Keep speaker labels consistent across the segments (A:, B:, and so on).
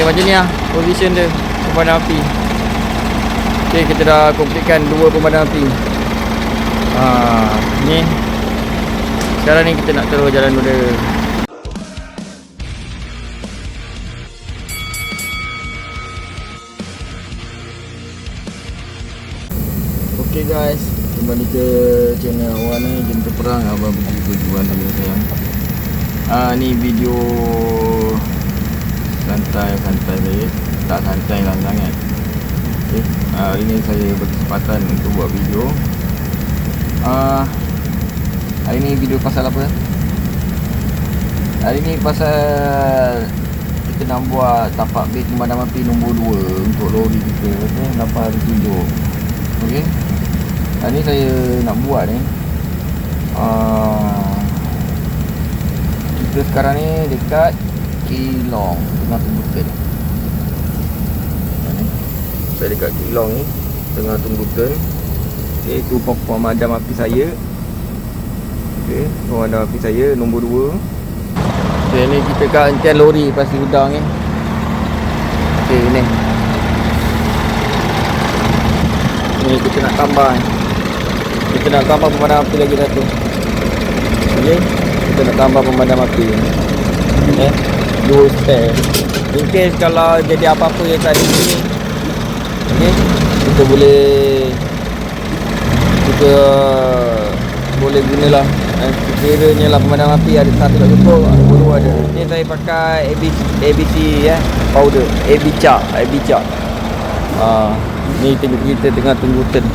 A: macam ni lah position dia pemadam api. Okay, kita dah completekan 2 pemadam api. Ni sekarang ni kita nak terus jalan udara. Okay guys, kembali ke channel awak ni, Jentera Perang. Abang pergi tujuan dulu sayang. Ni video santai-santai saya. Tak santai lah sangat. Okay, hari ni saya berkesempatan untuk buat video. Hari ni video pasal apa? Hari ni pasal kita nak buat tapak base pemadam api nombor 2 untuk lori kita. Okay, 8 hari tunjuk. Okay, hari ni saya nak buat ni. Kita sekarang ni dekat Keelong, tengah Tumbukan. Saya dekat Keelong ni, tengah Tumbukan. Okay, tu pemadam api saya. Okay, pemadam api saya nombor 2. Okay, ni kita kat hentian lori Pasir Udang ni. Okay, ni kita nak tambah. Kita nak tambah pemadam api lagi satu. Okay, kita nak tambah pemadam api. 2 spare. In case kalau jadi apa-apa yang tadi ni, okay, kita boleh gunalah. Sekiranya lah pemadam api ada satu tak cukup, baru ada. Ni saya pakai ABC powder, Abica. Ni kita tengah tunggu turn.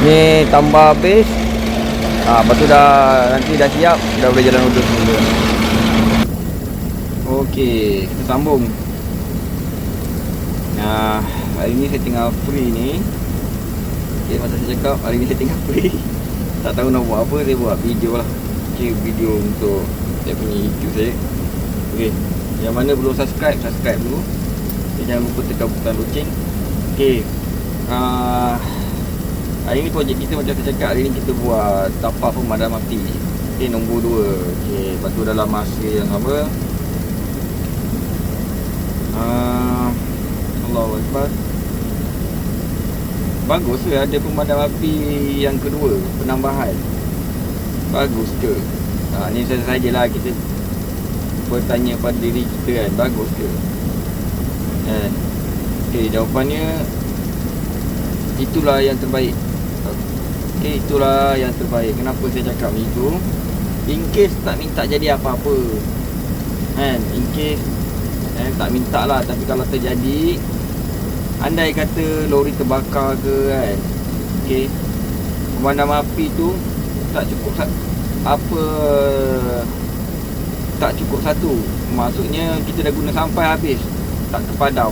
A: Ni tambah base. Lepas tu nanti dah siap, dah boleh jalan udara semula. Okey, kita sambung. Hari ni saya tengah free ni. Okay, masa saya cakap hari ni saya tengah free. Tak tahu nak buat apa, saya buat video lah. Okay, video untuk saya punya YouTube saya. Okay, yang mana belum subscribe dulu. Okay, jangan lupa tekan butang loceng. Okay, hari ni projek kita macam saya cakap, hari ni kita buat tapak pemadam api. Okay, nombor 2. Okay, lepas tu dalam masa yang apa, Allahu Akbar. Bagus ke ada pemadam api yang kedua, penambahan? Bagus ke? Ni sajalah kita bertanya pada diri kita kan, bagus ke? Okay, jawapannya itulah yang terbaik. Okay, itulah yang terbaik. Kenapa saya cakap itu? In case tak minta jadi apa-apa kan, in case tak minta lah, tapi kalau terjadi, andai kata lori terbakar ke kan, okay, pemadam api tu tak cukup tak cukup satu. Maksudnya kita dah guna sampai habis, tak terpadam.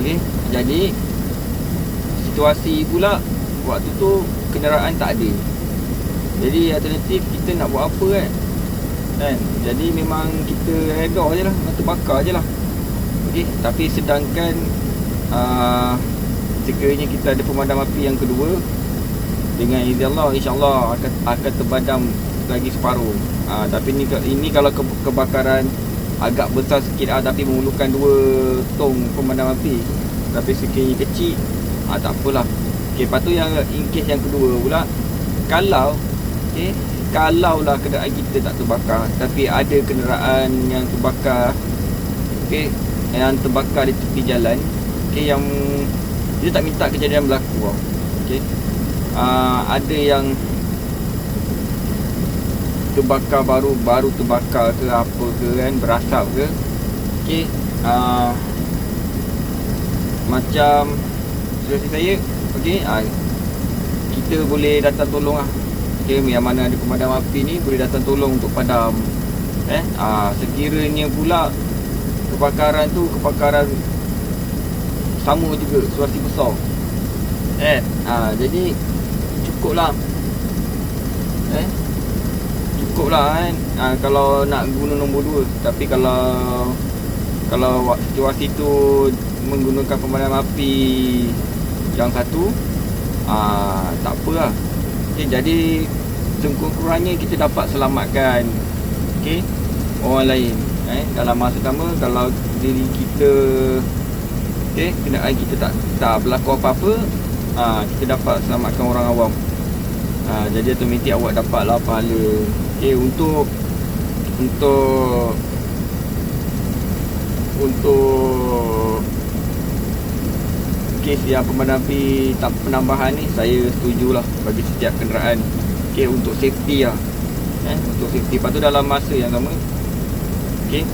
A: Okay, jadi situasi pula waktu tu kenderaan tak ada. Jadi alternatif kita nak buat apa kan? Jadi memang kita redor je lah, terbakar je lah. Okay, tapi sedangkan sekiranya kita ada pemadam api yang kedua, dengan izin Allah, insyaAllah akan terpadam lagi separuh. Tapi ini kalau kebakaran agak besar sikit, tapi memerlukan 2 tong pemadam api. Tapi sekiranya kecil, tak apalah. Okay, lepas tu yang in case yang kedua pula, kalau lah kenderaan kita tak terbakar, tapi ada kenderaan yang terbakar, okay, yang terbakar di tepi jalan, okay, yang dia tak minta kejadian berlaku, okay, ada yang terbakar baru terbakar ke apa ke kan, berasap ke, okay, macam situasi saya, okay, kita boleh datang tolong lah. Okay, yang mana ada pemadam api ni boleh datang tolong untuk padam. Sekiranya pula kebakaran tu kebakaran sama juga, situasi besar, jadi cukuplah kan, kalau nak guna nombor 2. Tapi kalau situasi tu menggunakan pemadam api yang satu, tak apalah. Okay, jadi sekurang-kurangnya kita dapat selamatkan okey, orang lain. Dalam masa sama, kalau diri kita, okey, kenderaan kita tak berlaku apa-apa, kita dapat selamatkan orang awam. Jadi automatik awak dapatlah pahala. Okey, untuk kes yang pemadam api tak penambahan ni, saya setujulah bagi setiap kenderaan. Okey, untuk safety lah. Untuk safety. Lepas tu dalam masa yang sama, okey,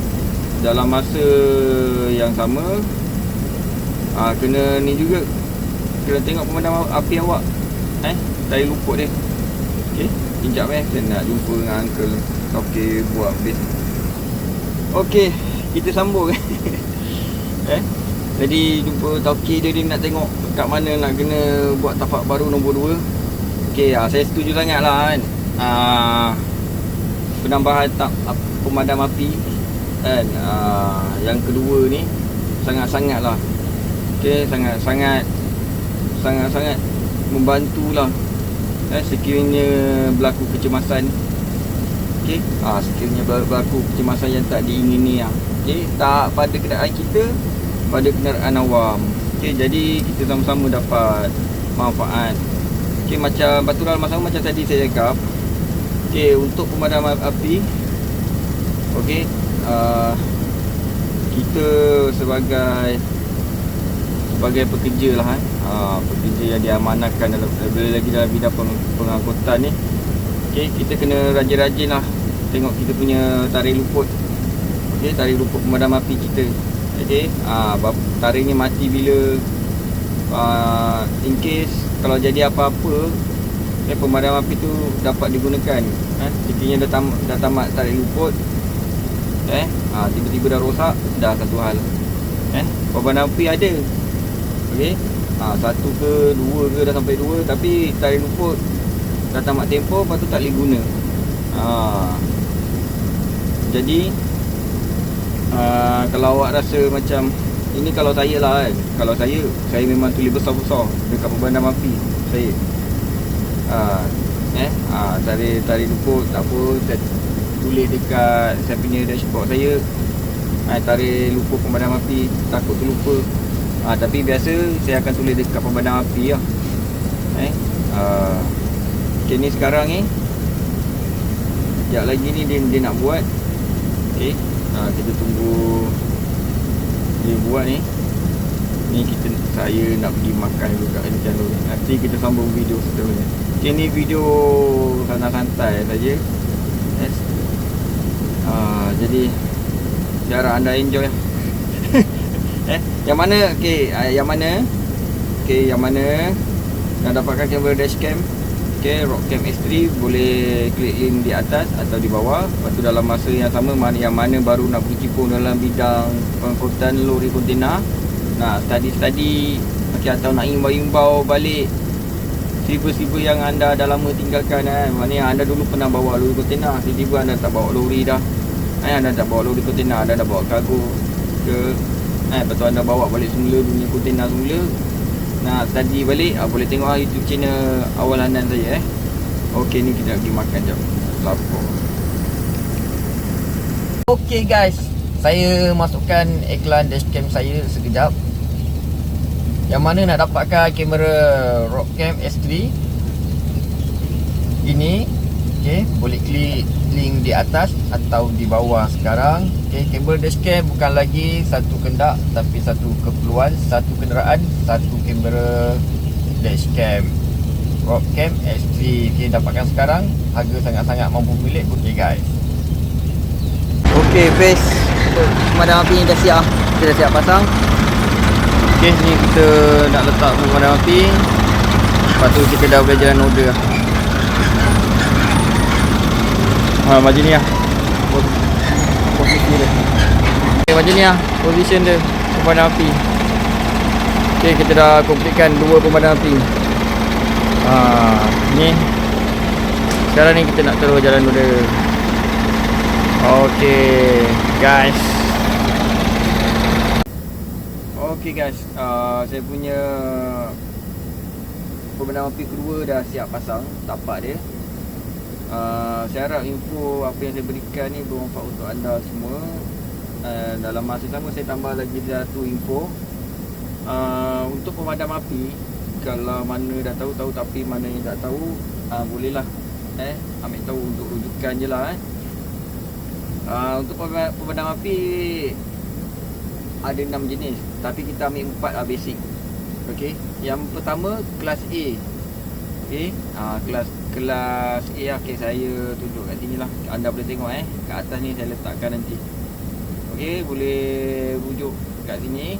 A: dalam masa yang sama, kena ni juga, kena tengok pemadam api awak, dari luput dia. Okey, sekejap saya nak jumpa dengan uncle. Okey, buat base. Okey, kita sambung. Jadi jumpa Tauki dia nak tengok kat mana nak kena buat tapak baru nombor 2. Okey, saya setuju sangat lah kan. Penambahan pemadam api kan, yang kedua ni sangat-sangat lah. Okey, sangat-sangat membantulah. Sekiranya berlaku kecemasan. Okey, sekiranya berlaku kecemasan yang tak diingini lah. Okey, tak pada kenderaan kita, pada kenderaan awam. Okey, jadi kita sama-sama dapat manfaat. Okey, macam baturan sama macam tadi saya cakap. Okey, untuk pemadam api, okey, kita sebagai pekerja lah pekerja yang diamanahkan dalam bidang pengangkutan ni. Okey, kita kena rajin-rajin lah tengok kita punya tarikh luput. Okey, tarikh luput pemadam api kita. Okey, tarikh ni mati bila, in case kalau jadi apa-apa, pemadam api tu dapat digunakan. Sekiranya dah tamat tarikh luput, tiba-tiba dah rosak, dah satu hal. Pemadam api ada, okey, satu ke dua ke, dah sampai 2, tapi tarikh luput dah tamat tempoh, lepas tu tak boleh guna. Jadi kalau awak rasa macam ini, kalau saya lah kan, kalau saya memang tulis besar-besar dekat pemadam api saya. Tarikh luput tak apa, saya tulis dekat saya punya dashboard saya. Tarikh luput pemadam api, takut terlupa. Tapi biasa saya akan tulis dekat pemadam api lah. Okay, ni sekarang ni sekejap lagi ni dia nak buat. Okay, kita tunggu dia buat ni. Ni saya nak pergi makan dulu kat channel ni. Nanti kita sambung video seterusnya. Okay, ni video santai-santai saja. Yes. Jadi harap anda enjoy. Yang mana? Okay, yang mana? Okay, yang mana nak dapatkan kamera dashcam? Okay, Rockcam X3, boleh klik link di atas atau di bawah. Lepas tu dalam masa yang sama, yang mana baru nak berkecimpung dalam bidang pengangkutan lori kontena, nak study, okay, atau nak imbau balik silver yang anda dah lama tinggalkan. Maknanya anda dulu pernah bawa lori kontena, tiba-tiba anda tak bawa lori dah. Anda tak bawa lori kontena, anda dah bawa kargo ke, lepas tu anda bawa balik semula dunia kontena semula. Nak study balik, boleh tengok YouTube channel awal Hanan saya. Okey, ni kita pergi makan jap. Lapar. Okey guys, saya masukkan iklan dashcam saya sekejap. Yang mana nak dapatkan kamera Rockcam S3 ini, okey, boleh klik link di atas atau di bawah sekarang. Okey, kamera dashcam bukan lagi satu kendak, tapi satu keperluan, satu kenderaan, satu kamera dashcam Rockcam S3. Okey, dapatkan sekarang, harga sangat-sangat mampu milik. Okey guys. Okey, base pemadam api ni dah siap. Kita dah siap pasang. Okey, ni kita nak letak pemadam api. Lepas tu kita dah boleh jalan order. Macam ni lah posisi dia. Okay, macam ni lah position dia pemadam api. Okay, kita dah completekan 2 pemadam api. Ni sekarang ni kita nak terus jalan order. Okay guys. Okay guys, saya punya pemadam api kedua dah siap pasang tapak dia. Saya harap info apa yang saya berikan ni bermanfaat untuk anda semua. Dalam masa sama saya tambah lagi satu info. Untuk pemadam api, kalau mana dah tahu tapi mana yang tak tahu, bolehlah ambil tahu untuk rujukan je lah. Untuk pemadam api ada 6 jenis, tapi kita ambil 4 lah basic. Okey, yang pertama kelas A. Okey, kelas A. Okey, saya tunjuk kat sini lah, anda boleh tengok kat atas ni saya letakkan nanti. Okey, boleh rujuk kat sini.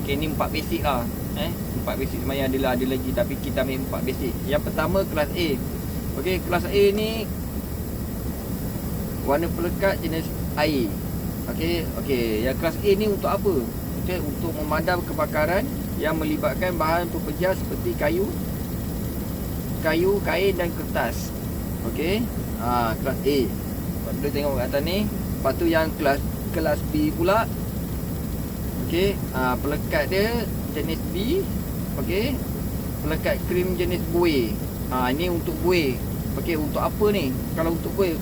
A: Okey, ni 4 basic lah. 4 basic sebenarnya ada lagi, tapi kita ambil 4 basic. Yang pertama kelas A. Okey, kelas A ni warna pelekat jenis air. Okey, yang kelas A ni untuk apa? Okey, untuk memadam kebakaran yang melibatkan bahan pepejah seperti kayu, kain dan kertas. Okey, kelas A. Boleh tengok kat atas ni. Lepas tu yang kelas B pula. Okey, pelekat dia jenis B. Okey, pelekat krim jenis buih. Ini untuk buih. Okey, untuk apa ni? Kalau untuk buih,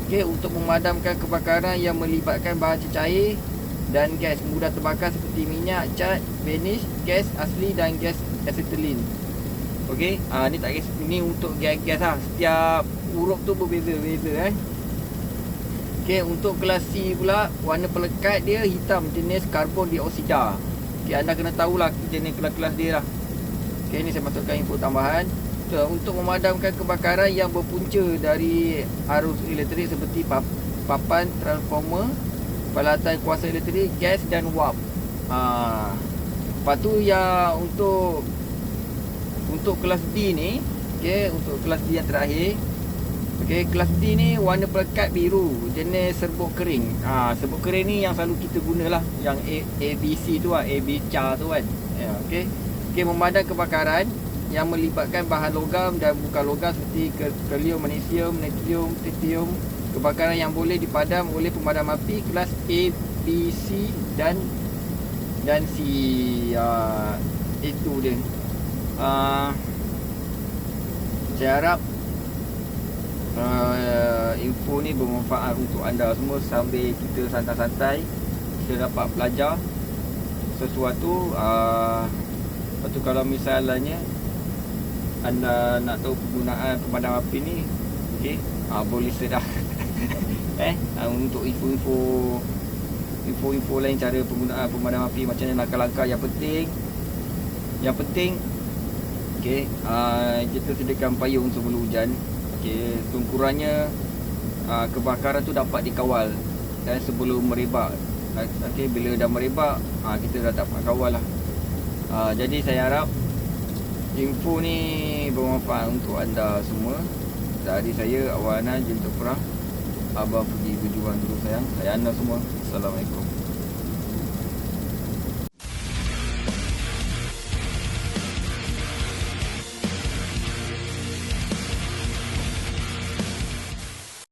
A: okey, untuk memadamkan kebakaran yang melibatkan bahan cecair dan gas mudah terbakar seperti minyak, cat, varnish, gas asli dan gas acetylene. Okey, ni tak gas, ni untuk gas lah. Setiap huruf tu berbeza-beza. Okey, untuk kelas C pula, warna pelekat dia hitam jenis karbon dioksida. Okey, anda kena tahulah jenis kelas-kelas dia lah. Okey, ni saya masukkan info tambahan. Untuk memadamkan kebakaran yang berpunca dari arus elektrik seperti papan transformer, peralatan kuasa elektrik, gas dan wap. Lepas tu yang untuk kelas D ni, okey, untuk kelas D yang terakhir. Okey, kelas D ni warna pelekat biru jenis serbuk kering. Serbuk kering ni yang selalu kita gunalah, yang ABC tu lah, ABC tu kan. Okey. Okey, memadam kebakaran yang melibatkan bahan logam dan bukan logam seperti kalium, magnesium, natrium, tritium. Kebakaran yang boleh dipadam oleh pemadam api kelas A, B, C dan C. Itu dia. Saya harap info ni bermanfaat untuk anda semua sambil kita santai-santai, kita dapat belajar sesuatu. Lepas tu kalau misalnya anda nak tahu penggunaan pemadam api ni, okey, boleh sedah untuk info lain, cara penggunaan pemadam api, macam mana langkah-langkah yang penting. Okey, kita sediakan payung sebelum hujan. Okey, kurangnya kebakaran tu dapat dikawal sebelum merebak. Okey, bila dah merebak, kita dah dapat kawal lah. Jadi saya harap info ni bermanfaat untuk anda semua. Dari saya, Awak Anan, Jentuk Perang. Abang pergi berjuang dulu sayang. Saya anda semua. Assalamualaikum.